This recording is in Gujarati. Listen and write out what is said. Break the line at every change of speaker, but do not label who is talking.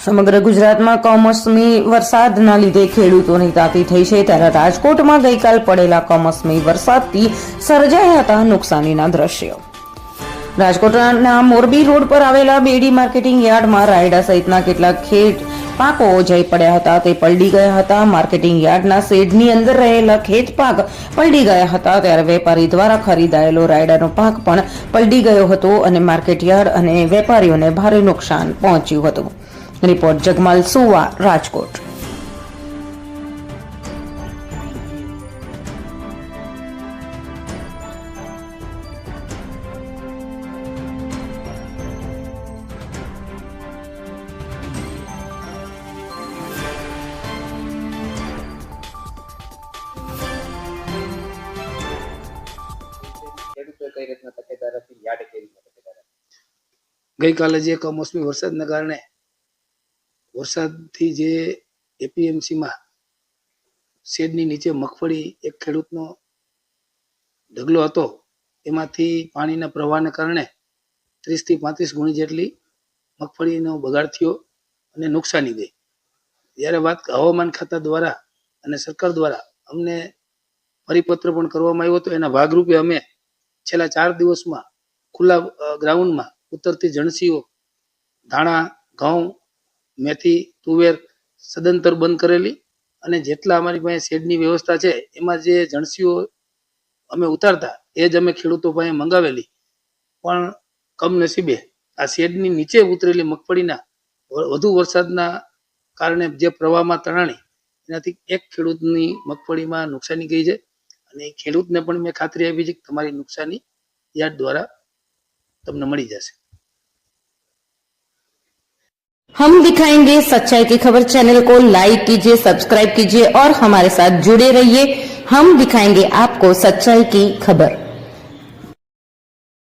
સમગ્ર ગુજરાતમાં કમોસમી વરસાદના લીધે ખેડૂતોની તાતી થઈ છે, ત્યારે રાજકોટમાં ગઈકાલ પડેલા કમોસમી વરસાદથી સર્જાયા હતા નુકસાનીના દ્રશ્યો। રાજકોટના મોરબી રોડ પર આવેલા બેડી માર્કેટિંગ યાર્ડમાં રાયડા સહિતના કેટલાક ખેત પાકો જઈ પડ્યા હતા, તે પલળી ગયા હતા। માર્કેટિંગ યાર્ડના શેડની અંદર રહેલા ખેત પાક પલળી ગયા હતા, ત્યારે વેપારી દ્વારા ખરીદાયેલો રાયડાનો પાક પણ પલળી ગયો હતો અને માર્કેટ યાર્ડ અને વેપારીઓને ભારે નુકસાન પહોંચ્યું હતું। રિપોર્ટ જગમાલ સુવા, રાજકોટ।
ગઈકાલે જે કમોસમી વરસાદના કારણે વરસાદથી જે એપીએમસીમાં શેડની નીચે મગફળી એક ખેડૂતનો ઢગલો હતો, એમાંથી પાણીના પ્રવાહને કારણે 30 થી 35 ગુણી જેટલી મગફળીનો બગાડ થયો અને નુકસાની ગઈ। જ્યારે વાત હવામાન ખાતા દ્વારા અને સરકાર દ્વારા અમને પરિપત્ર પણ કરવામાં આવ્યો હતો, એના ભાગરૂપે અમે છેલ્લા 4 દિવસમાં ખુલ્લા ગ્રાઉન્ડમાં ઉતરતી જણસીઓ ધાણા, ઘઉં, મેથી, તુવેર સદંતર બંધ કરેલી અને જેટલા અમારી પાસે શેડની વ્યવસ્થા છે એમાં જે જણસીઓ અમે ઉતારતા એ જ અમે ખેડૂતો પાસે મંગાવેલી, પણ કમનસીબે આ શેડની નીચે ઉતરેલી મગફળીના વધુ વરસાદના કારણે જે પ્રવાહમાં તણાણી, એનાથી એક ખેડૂતની મગફળીમાં નુકસાની ગઈ છે અને એ ખેડૂતને પણ મેં ખાતરી આપી છે કે તમારી નુકસાની યાર્ડ દ્વારા તમને મળી જશે।
हम दिखाएंगे सच्चाई की खबर चैनल को लाइक कीजिए, सब्सक्राइब कीजिए और हमारे साथ जुड़े रहिए। हम दिखाएंगे आपको सच्चाई की खबर।